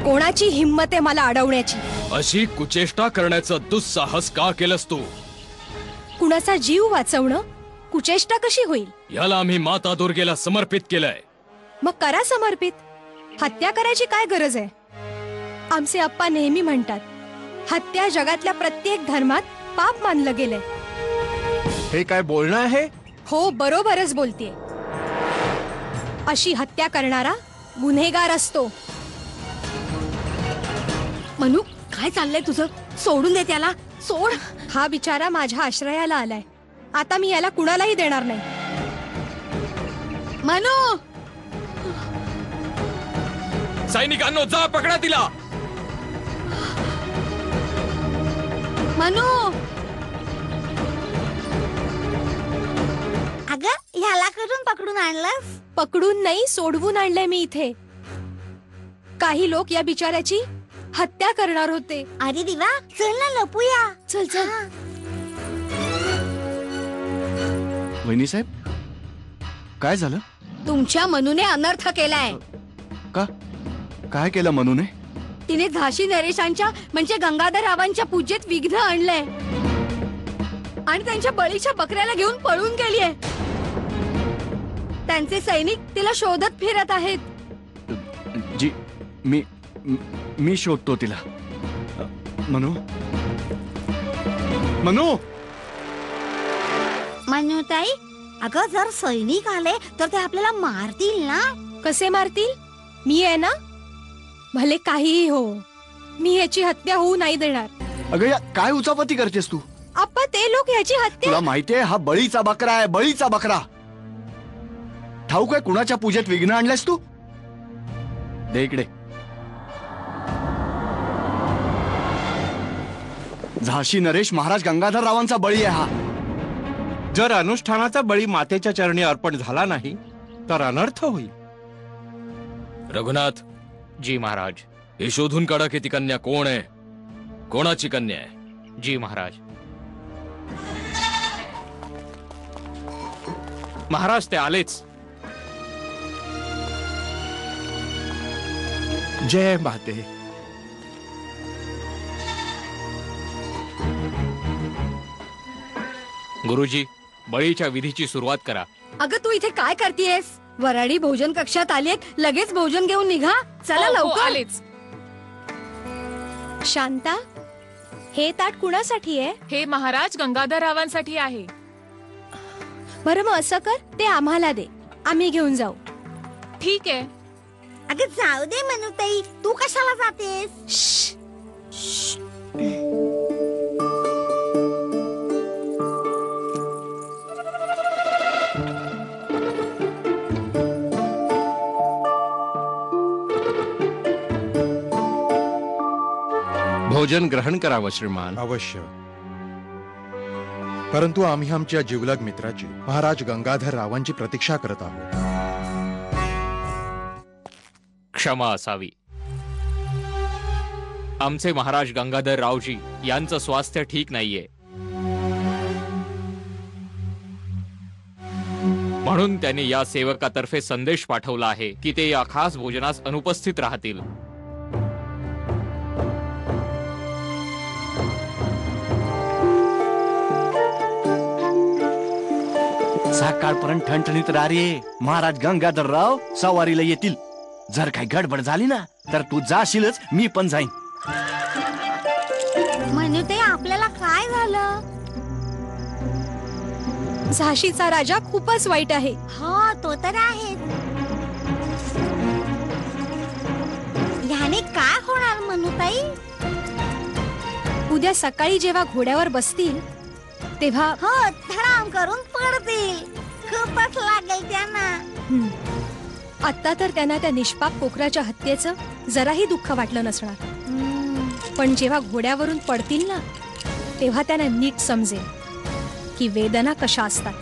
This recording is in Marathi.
कोणाची हिम्मत आहे मला अडवण्याची? अशी कुचेष्टा करण्याचं दुस्साहस का केलंस तू? कुणाचा जीव वाचवणं कुचेष्टा कशी होईल? याला आम्ही माता दुर्गेला समर्पित केलंय. मग करा समर्पित. हत्या करायची काय गरज आहे? आमचे अप्पा नेहमी म्हणतात, हत्या जगातल्या प्रत्येक धर्मात पाप मानलं गेलंय. हे काय बोलणं आहे? हो, बरोबरच बोलतेय. अशी हत्या करणारा गुन्हेगार असतो. मनू, काय चाललंय तुझं? सोडून दे त्याला, सोड. हा बिचारा माझ्या आश्रयाला आलाय. आता मी याला कुणालाही देणार नाही. मनू, सैनिकांनो, जा पकडा तिला. मनू. अगं, ह्याला करून पकडून आणलंस? पकडून नाही, सोडवून आणलंय मी इथे. काही लोक या बिचाऱ्याची हत्या करणार होते. अरे दिवा, चल ना लपूया. चल चल. वहिनी साहेब, काय झालं? तुमच्या मनूने अनर्थ केलाय. का? काय केलं मनूने? तिने झाशी नरेशांच्या म्हणजे गंगाधर रावांच्या पूजेत विघ्न आणलंय आणि त्यांच्या बळीच्या बकऱ्याला घेऊन पळून गेलीये. त्यांचे सैनिक तिला शोधत फिरत आहेत. जी, मी शोधतो तिला. मनू, मनू. मनुताई, अगं जर सैनिक आले तर ते आपल्याला मारतील ना? कसे मारतील? मी आहे ना, भले काहीही हो, मी याची हत्या होऊ नाही देणार. अगं, या काय उचापती करतेस तू? अप्पा, ते लोक याची हत्या. तुला माहितीये हा बळीचा बकरा आहे, बळीचा बकरा. ठाऊक आहे कुणाच्या पूजेत विघ्न आणलंयस तू? दे इकडे. झाशी नरेश महाराज गंगाधर रावांचा बळी आहे हा. जर अनुष्ठानाचा बळी मातेच्या चरणी अर्पण झाला नाही तर अनर्थ होईल. रघुनाथ. जी महाराज. हे शोधून काढा की ती कन्या कोण आहे, कोणाची कन्या आहे. जी महाराज. महाराज, ते आलेच. जय माते. गुरुजी, बळीच्या विधीची सुरुवात करा. अगं, तू इथे काय करतेयस? वराडी भोजन कक्षात आलीयत, लगेच भोजन घेऊन निघा. चला लवकर. आलेच. शांता, हे ताट कुणासाठी आहे? हे महाराज गंगाधर रावांसाठी आहे. बरं, मग असं कर, ते आम्हाला दे, आम्ही घेऊन जाऊ. ठीक आहे. अगं जाऊ दे मनुताई, तू कशाला जातेस? भोजन ग्रहण करावं श्रीमान. अवश्य, परंतु आम्ही आमच्या जिवलग मित्राची महाराज गंगाधर रावांची प्रतीक्षा करत आहोत. क्षमा असावी. आमचे महाराज गंगाधर रावजी यांचं स्वास्थ्य ठीक नाहीये, म्हणून त्यांनी या सेवकातर्फे संदेश पाठवला आहे की ते या खास भोजनास अनुपस्थित राहतील. सकाळपर्यंत ठणठणीत रारे. महाराज गंगाधर राव सवारीला येतील. जर काही गडबड झाली ना तर तू जाशीलच, मी पण जाईन. मनुताई, आपल्याला काय झालं? झाशीचा राजा खूपच वाईट आहे. हा, तो तर आहे. ह्याने काय होणार मनुताई? उद्या सकाळी जेव्हा घोड्यावर बसतील तेव्हा हो, धडाम करून पडतील. खूपच लागेल त्यांना. आता तर त्यांना त्या निष्पाप कोकराच्या हत्येचं जराही दुःख वाटलं नसणार, पण जेव्हा घोड्यावरून पडतील ना तेव्हा त्यांना नीट समजेल की वेदना कशा असतात.